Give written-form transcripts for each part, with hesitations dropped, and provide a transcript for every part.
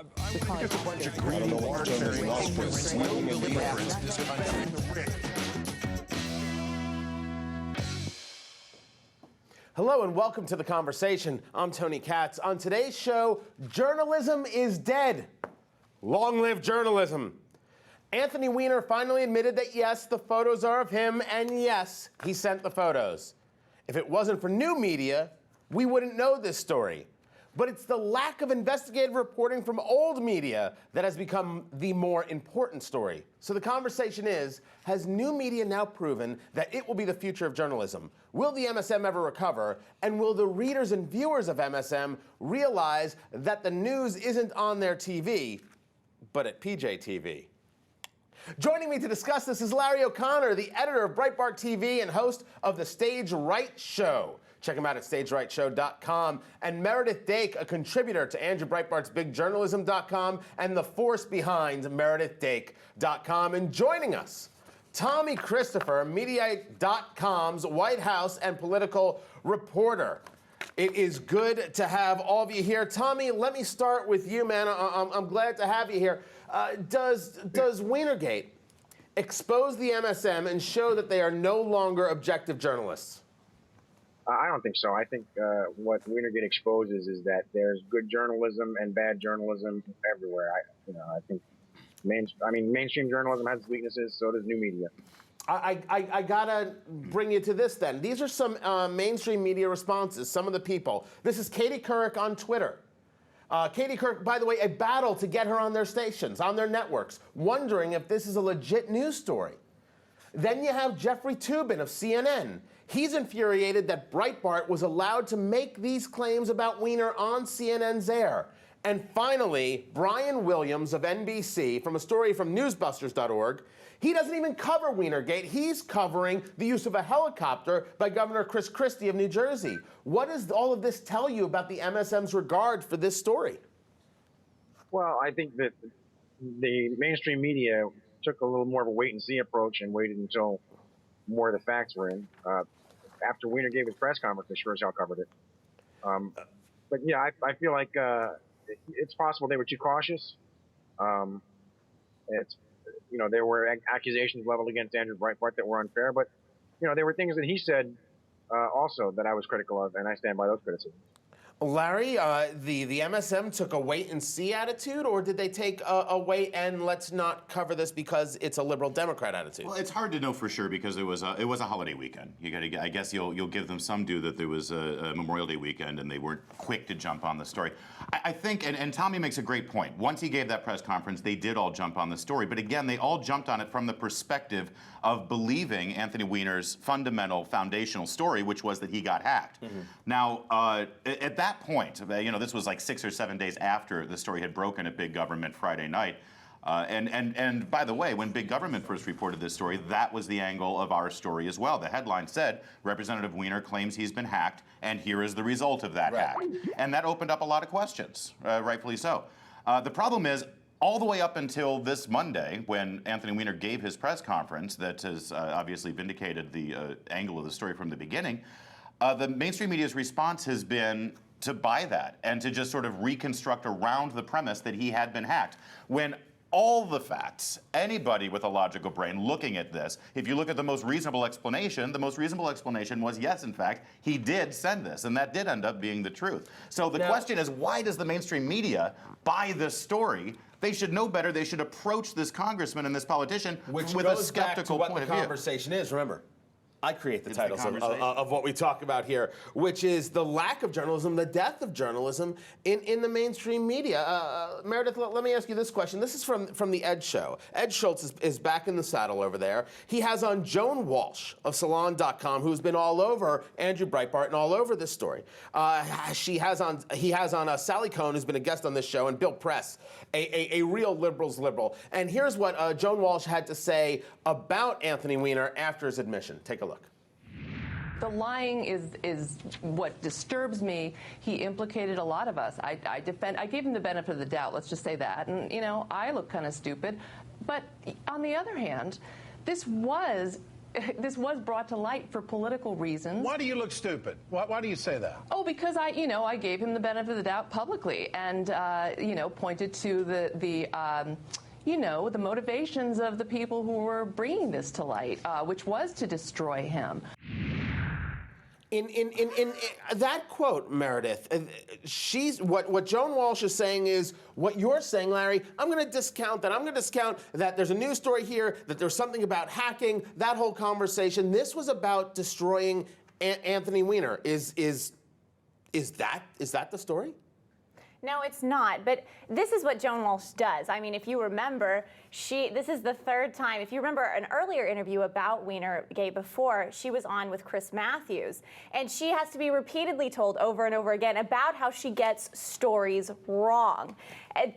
Just a bunch of green Hello and welcome to The Conversation. I'm Tony Katz. On today's show, journalism is dead. Long live journalism. Anthony Weiner finally admitted that yes, the photos are of him, and yes, he sent the photos. If it wasn't for new media, we wouldn't know this story. But it's the lack of investigative reporting from old media that has become the more important story. So the conversation is, has new media now proven that it will be the future of journalism? Will the MSM ever recover? And will the readers and viewers of MSM realize that the news isn't on their TV, but at PJTV? Joining me to discuss this is Larry O'Connor, the editor of Breitbart TV and host of The Stage Right Show. Check him out at stagerightshow.com. And Meredith Dake, a contributor to Andrew Breitbart's BigJournalism.com and the force behind MeredithDake.com. And joining us, Tommy Christopher, Mediaite.com's White House and political reporter. It is good to have all of you here. Tommy, let me start with you, man. I'm glad to have you here. Does Weinergate expose the MSM and show that they are no longer objective journalists? I don't think so. I think what Weinergate exposes is that there's good journalism and bad journalism everywhere. I think mainstream journalism has its weaknesses, so does new media. I gotta bring you to this then. These are some mainstream media responses, some of the people. This is Katie Couric on Twitter. Katie Couric, by the way, a battle to get her on their stations, on their networks, wondering if this is a legit news story. Then you have Jeffrey Toobin of CNN. He's infuriated that Breitbart was allowed to make these claims about Weiner on CNN's air. And finally, Brian Williams of NBC, from a story from newsbusters.org, he doesn't even cover Weinergate. He's covering the use of a helicopter by Governor Chris Christie of New Jersey. What does all of this tell you about the MSM's regard for this story? Well, I think that the mainstream media took a little more of a wait-and-see approach and waited until more of the facts were in. After Weiner gave his press conference, they sure as hell covered it. But yeah, I feel like it's possible they were too cautious. There were accusations leveled against Andrew Breitbart that were unfair, but there were things that he said also that I was critical of, and I stand by those criticisms. Larry, the MSM took a wait-and-see attitude, or did they take a wait and let's not cover this because it's a liberal Democrat attitude? Well, it's hard to know for sure because it was a holiday weekend. I guess you'll give them some due that there was a Memorial Day weekend and they weren't quick to jump on the story. I think, and Tommy makes a great point. Once he gave that press conference, they did all jump on the story. But again, they all jumped on it from the perspective of believing Anthony Weiner's fundamental, foundational story, which was that he got hacked. Mm-hmm. Now, at that point, this was like 6 or 7 days after the story had broken at Big Government Friday night. And by the way, when Big Government first reported this story, that was the angle of our story as well. The headline said, Representative Weiner claims he's been hacked, and here is the result of that hack. And that opened up a lot of questions, rightfully so. The problem is, all the way up until this Monday, when Anthony Weiner gave his press conference that has obviously vindicated the angle of the story from the beginning, the mainstream media's response has been to buy that and to just sort of reconstruct around the premise that he had been hacked. When all the facts, anybody with a logical brain looking at this, if you look at the most reasonable explanation was, yes, in fact, he did send this, and that did end up being the truth. So the question is, why does the mainstream media buy this story? They should know better. They should approach this congressman and this politician with a skeptical point of view. Which goes back to what the conversation is, remember. I create the titles of what we talk about here, which is the lack of journalism, the death of journalism in the mainstream media. Meredith, let me ask you this question. This is from the Ed Show. Ed Schultz is back in the saddle over there. He has on Joan Walsh of Salon.com, who's been all over Andrew Breitbart and all over this story. He has on Sally Cohn, who's been a guest on this show, and Bill Press, a real liberal's liberal. And here's what Joan Walsh had to say about Anthony Weiner after his admission. Take a look. The lying is what disturbs me. He implicated a lot of us. I gave him the benefit of the doubt, let's just say that. And, I look kind of stupid. But on the other hand, this was this was brought to light for political reasons. Why do you look stupid? Why do you say that? Oh, because I gave him the benefit of the doubt publicly, and pointed to the motivations of the people who were bringing this to light, which was to destroy him. In that quote, Meredith, she's what Joan Walsh is saying is what you're saying, Larry. I'm going to discount that. I'm going to discount that there's a news story here, that there's something about hacking, that whole conversation. This was about destroying Anthony Weiner. Is that the story? No, it's not. But this is what Joan Walsh does. I mean, if you remember, this is the third time. If you remember an earlier interview about Weinergate before, she was on with Chris Matthews. And she has to be repeatedly told over and over again about how she gets stories wrong.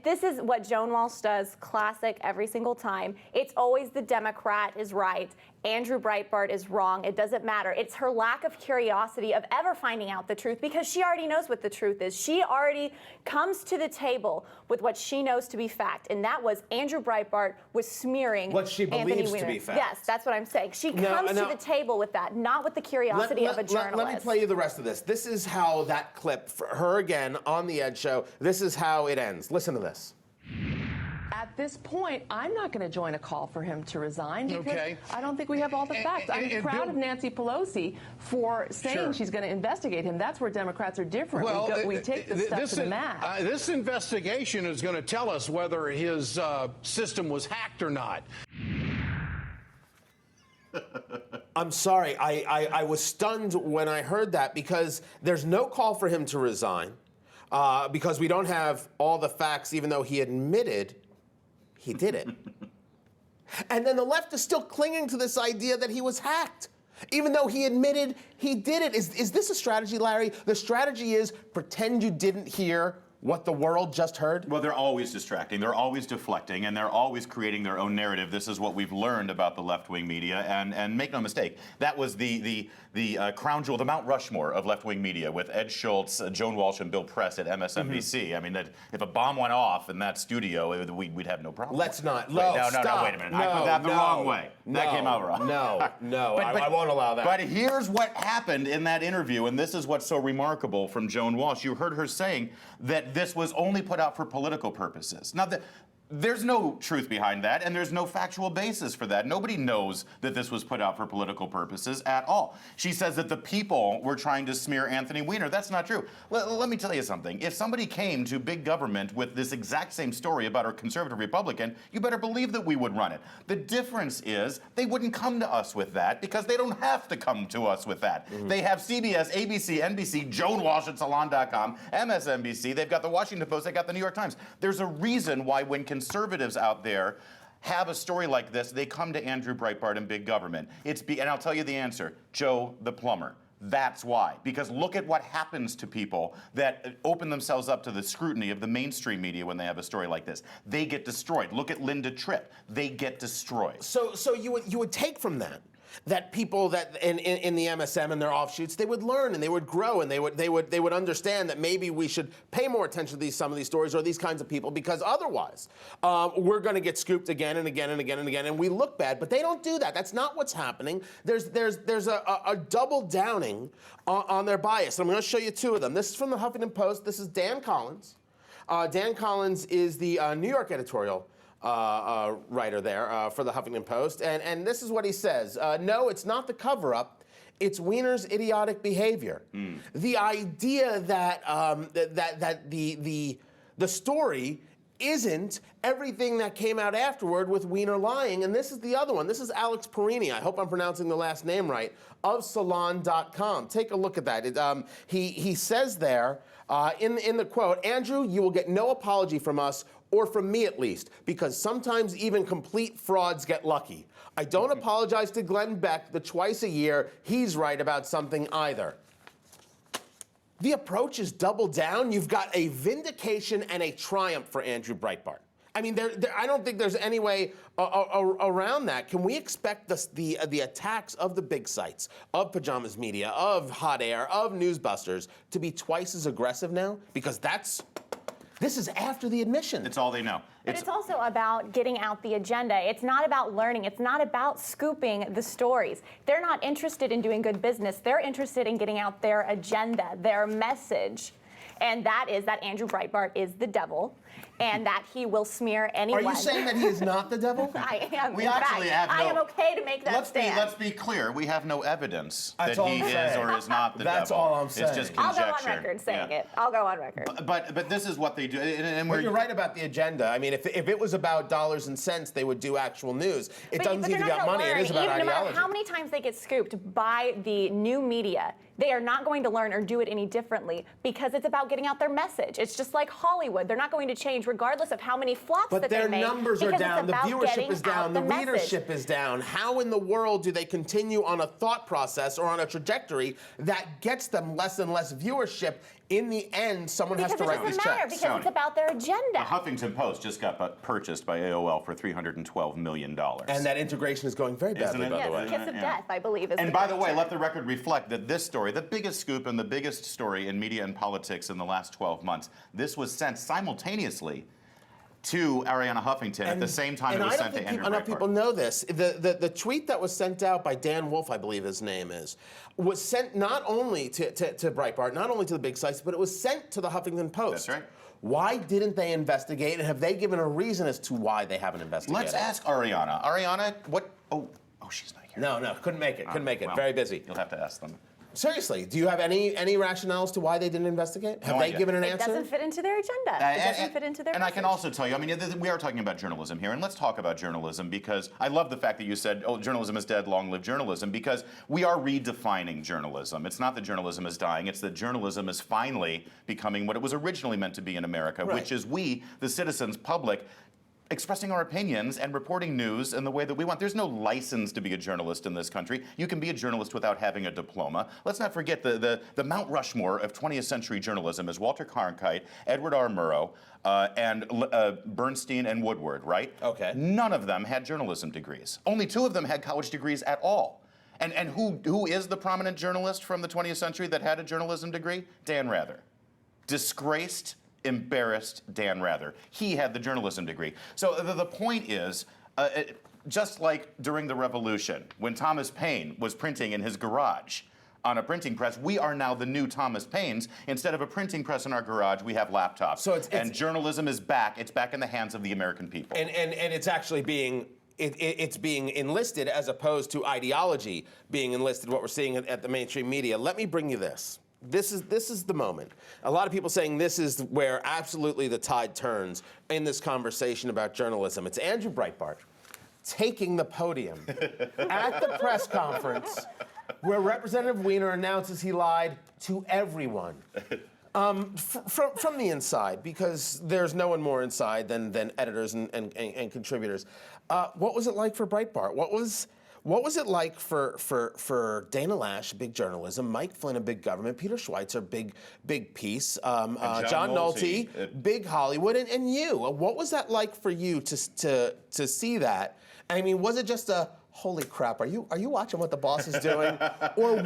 This is what Joan Walsh does, classic every single time. It's always the Democrat is right. Andrew Breitbart is wrong. It doesn't matter. It's her lack of curiosity of ever finding out the truth because she already knows what the truth is. She already comes to the table with what she knows to be fact, and that was Andrew Breitbart was smearing what she believes Anthony Weiner. To be fact. Yes, that's what I'm saying. She comes to the table with that, not with the curiosity of a journalist. Let me play you the rest of this. This is how that clip, for her again on the Ed Show, this is how it ends. Listen to this. At this point, I'm not going to join a call for him to resign because Okay. I don't think we have all the facts. I'm proud of Nancy Pelosi for saying she's going to investigate him. That's where Democrats are different. Well, we take the stuff to the mat. This investigation is going to tell us whether his system was hacked or not. I'm sorry. I was stunned when I heard that because there's no call for him to resign because we don't have all the facts, even though he admitted he did it. And then the left is still clinging to this idea that he was hacked, even though he admitted he did it. Is this a strategy, Larry? The strategy is pretend you didn't hear what the world just heard? Well, they're always distracting. They're always deflecting, and they're always creating their own narrative. This is what we've learned about the left-wing media, and make no mistake, that was the crown jewel, the Mount Rushmore of left-wing media, with Ed Schultz, Joan Walsh, and Bill Press at MSNBC. I mean, that if a bomb went off in that studio, we'd have no problem. Let's not. No, wait a minute. I put that the wrong way. That came out wrong. No, I won't allow that. But here's what happened in that interview, and this is what's so remarkable from Joan Walsh. You heard her saying that this was only put out for political purposes. Now, there's no truth behind that, and there's no factual basis for that. Nobody knows that this was put out for political purposes at all. She says that the people were trying to smear Anthony Weiner. That's not true. Let me tell you something. If somebody came to big government with this exact same story about a conservative Republican, you better believe that we would run it. The difference is they wouldn't come to us with that because they don't have to come to us with that. They have CBS, ABC, NBC, Joan Walsh at Salon.com, MSNBC. They've got the Washington Post. They've got the New York Times. There's a reason why when conservatives out there have a story like this, they come to Andrew Breitbart and big government. And I'll tell you the answer, Joe the plumber. That's why. Because look at what happens to people that open themselves up to the scrutiny of the mainstream media when they have a story like this. They get destroyed. Look at Linda Tripp. They get destroyed. So you would take from that people that in the MSM and their offshoots, they would learn and they would grow and they would understand that maybe we should pay more attention to some of these stories or these kinds of people because otherwise we're going to get scooped again and again and again and again and we look bad. But they don't do that. That's not what's happening. There's a double downing on their bias. I'm going to show you two of them. This is from the Huffington Post. This is Dan Collins. Dan Collins is the New York editorial writer there for the Huffington Post, and this is what he says: "No, it's not the cover-up; it's Weiner's idiotic behavior. The idea that that the story isn't everything that came out afterward with Weiner lying." And this is the other one. This is Alex Perini. I hope I'm pronouncing the last name right. Of Salon.com. Take a look at that. He says there in the quote, "Andrew, you will get no apology from us." Or from me at least, because sometimes even complete frauds get lucky. I don't apologize to Glenn Beck the twice a year he's right about something either. The approach is double down. You've got a vindication and a triumph for Andrew Breitbart. I mean, I don't think there's any way around that. Can we expect the attacks of the big sites, of Pajamas Media, of Hot Air, of Newsbusters to be twice as aggressive now? Because This is after the admission. It's all they know. But it's also about getting out the agenda. It's not about learning. It's not about scooping the stories. They're not interested in doing good business. They're interested in getting out their agenda, their message. And that is that Andrew Breitbart is the devil, and that he will smear anyone. Are you saying that he is not the devil? I am. We in actually fact, have no. I am okay to make that stand. Let's be clear. We have no evidence That's that all he I'm is saying. or is not the That's devil. all I'm saying. It's just I'll conjecture. go on record saying Yeah. it. I'll go on record. But this is what they do, and But you're right about the agenda. I mean, if it was about dollars and cents, they would do actual news. It doesn't seem to be about money. It is about Even ideology. no matter how many times they get scooped by the new media, they are not going to learn or do it any differently because it's about getting out their message. It's just like Hollywood. They're not going to change regardless of how many flops But that they their make. numbers are because down, it's the about viewership getting is down, out the message. readership is down. How in the world do they continue on a thought process or on a trajectory that gets them less and less viewership? In the end, someone has to write these Because it doesn't matter, checks. because it's about their agenda. The Huffington Post just got purchased by AOL for $312 million. And that integration is going very badly, Isn't it? by Yes, the way. kiss of death, I believe. Is And the by the way, picture. let the record reflect that this story, the biggest scoop and the biggest story in media and politics in the last 12 months, this was sent simultaneously to Arianna Huffington at the same time it was sent to Andrew Enough Breitbart. people know this. The tweet that was sent out by Dan Wolf, I believe his name is, was sent not only to Breitbart, not only to the big sites, but it was sent to the Huffington Post. That's right. Why didn't they investigate, and have they given a reason as to why they haven't investigated? Let's ask Arianna. Arianna, what? Oh, she's not here. No, couldn't make it. Well, Very busy. You'll have to ask them. Seriously, do you have any rationales to why they didn't investigate? Have No they idea. given an It answer? doesn't fit into their agenda. It doesn't fit into their And I can message. also tell you, I mean, we are talking about journalism here, and let's talk about journalism because I love the fact that you said, oh, journalism is dead, long live journalism, because we are redefining journalism. It's not that journalism is dying, it's that journalism is finally becoming what it was originally meant to be in America, Right. which is we, the citizens, public, expressing our opinions and reporting news in the way that we want. There's no license to be a journalist in this country. You can be a journalist without having a diploma. Let's not forget the Mount Rushmore of 20th century journalism is Walter Cronkite, Edward R. Murrow, and Bernstein and Woodward, right? Okay. None of them had journalism degrees. Only 2 of them had college degrees at all. And who is the prominent journalist from the 20th century that had a journalism degree? Dan Rather. Disgraced, embarrassed Dan Rather. He had the journalism degree. So the point is, just like during the Revolution, when Thomas Paine was printing in his garage on a printing press, we are now the new Thomas Paines. Instead of a printing press in our garage, we have laptops. So and journalism is back. It's back in the hands of the American people. And it's actually being it's being enlisted as opposed to ideology being enlisted. What we're seeing at the mainstream media. Let me bring you this. This is the moment. A lot of people saying this is where absolutely the tide turns in this conversation about journalism. It's Andrew Breitbart taking the podium at the press conference where Representative Weiner announces he lied to everyone. From the inside, because there's no one more inside than editors and contributors. What was it like for Breitbart? What was it like for Dana Lash, Big Journalism, Mike Flynn, Big Government, Peter Schweitzer, Big Peace, John Nolte, Big Hollywood, and you? What was that like for you to see that? I mean, was it just a holy crap? Are you watching what the boss is doing, or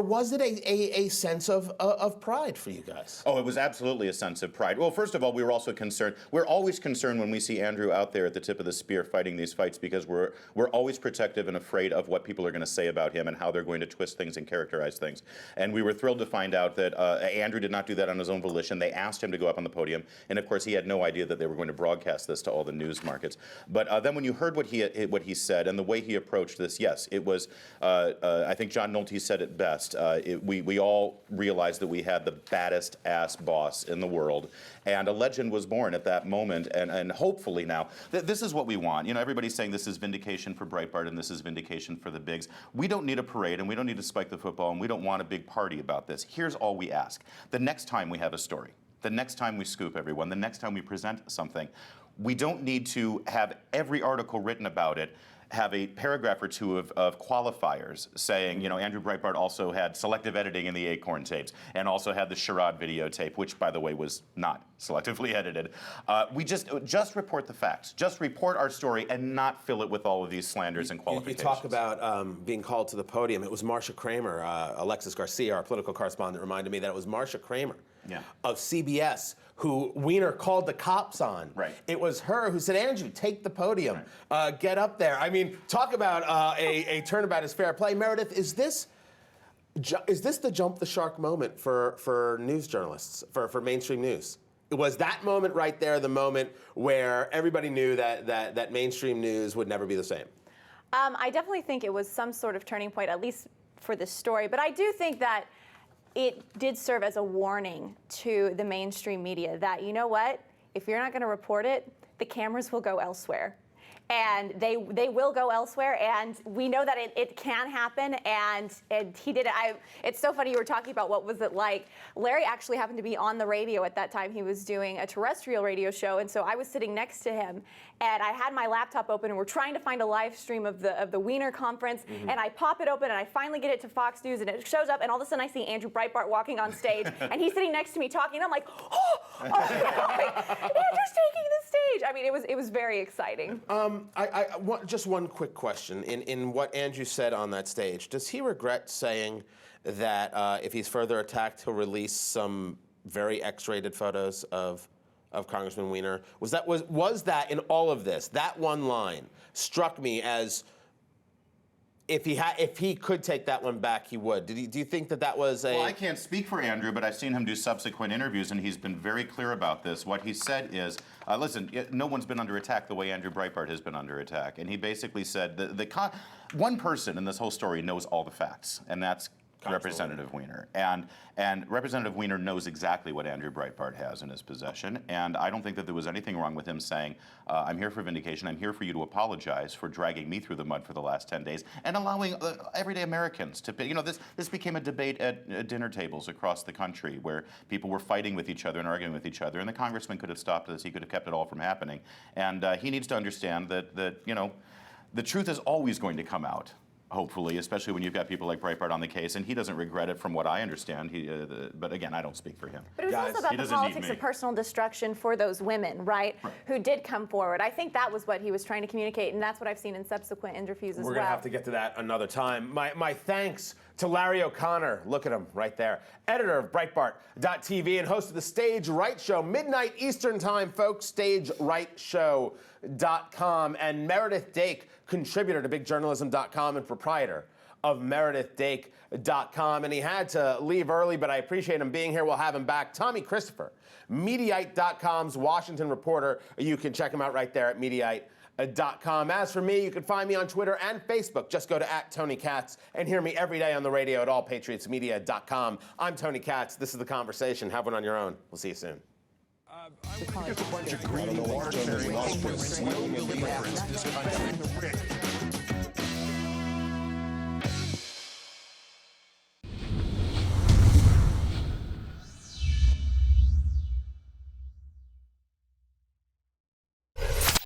was it a sense of pride for you guys? Oh, it was absolutely a sense of pride. Well, first of all, we were also concerned. We're always concerned when we see Andrew out there at the tip of the spear fighting these fights because we're always protective and afraid of what people are going to say about him and how they're going to twist things and characterize things. And we were thrilled to find out that Andrew did not do that on his own volition. They asked him to go up on the podium, and of course, he had no idea that they were going to broadcast this to all the news markets. But then when you heard what he said and the way he approached this, yes, it was. I think John Nolte said it best. We all realized that we had the baddest ass boss in the world, and a legend was born at that moment. And hopefully now, this is what we want. You know, everybody's saying this is vindication for Breitbart and this is vindication for the bigs. We don't need a parade and we don't need to spike the football and we don't want a big party about this. Here's all we ask: the next time we have a story, the next time we scoop everyone, the next time we present something, we don't need to have every article written about it have a paragraph or two of qualifiers saying, you know, Andrew Breitbart also had selective editing in the Acorn tapes and also had the Sherrod videotape, which, by the way, was not selectively edited. We just report the facts. Just report our story and not fill it with all of these slanders and qualifications. You talk about being called to the podium. It was Marcia Kramer, Alexis Garcia, our political correspondent, reminded me that it was Marcia Kramer of CBS, who Weiner called the cops on. Right. It was her who said, Andrew, take the podium, get up there. I mean, talk about a turnabout is fair play. Meredith, is this the jump the shark moment for news journalists, for mainstream news? Was that moment right there the moment where everybody knew that mainstream news would never be the same? I definitely think it was some sort of turning point, at least for this story. But I do think that it did serve as a warning to the mainstream media that, you know what, if you're not going to report it, the cameras will go elsewhere. And they will go elsewhere, and we know that it can happen, and he did it. It's so funny you were talking about what was it like. Larry actually happened to be on the radio at that time. He was doing a terrestrial radio show, and so I was sitting next to him, and I had my laptop open, and we're trying to find a live stream of the Weiner conference, and I pop it open, and I finally get it to Fox News, and it shows up, and all of a sudden I see Andrew Breitbart walking on stage, and he's sitting next to me talking, and I'm like, Andrew's taking the stage. I mean, it was very exciting. I want just one quick question. In what Andrew said on that stage, does he regret saying that if he's further attacked, he'll release some very X-rated photos of Congressman Weiner? Was that in all of this? That one line struck me as if he could take that one back, he would. Do you think that was a? Well, I can't speak for Andrew, but I've seen him do subsequent interviews, and he's been very clear about this. What he said is, listen, no one's been under attack the way Andrew Breitbart has been under attack, and he basically said one person in this whole story knows all the facts, and that's Representative Weiner. And Representative Weiner knows exactly what Andrew Breitbart has in his possession, and I don't think that there was anything wrong with him saying, I'm here for vindication, I'm here for you to apologize for dragging me through the mud for the last 10 days, and allowing everyday Americans to, this became a debate at dinner tables across the country where people were fighting with each other and arguing with each other, and the congressman could have stopped this, he could have kept it all from happening. And he needs to understand that the truth is always going to come out. Hopefully, especially when you've got people like Breitbart on the case, and he doesn't regret it from what I understand. But again, I don't speak for him. But it was also about the politics of personal destruction for those women, right, who did come forward. I think that was what he was trying to communicate, and that's what I've seen in subsequent interviews as well. We're going to have to get to that another time. My thanks to Larry O'Connor, look at him right there, editor of Breitbart.tv and host of the Stage Right Show, midnight Eastern time, folks, StageRightShow.com, and Meredith Dake, contributor to BigJournalism.com and proprietor of MeredithDake.com. And he had to leave early, but I appreciate him being here. We'll have him back. Tommy Christopher, Mediaite.com's Washington reporter. You can check him out right there at Mediaite.com. As for me, you can find me on Twitter and Facebook. Just go to @TonyKatz and hear me every day on the radio at allpatriotsmedia.com. I'm Tony Katz. This is The Conversation. Have one on your own. We'll see you soon. Just a bunch of greedy, ordinary,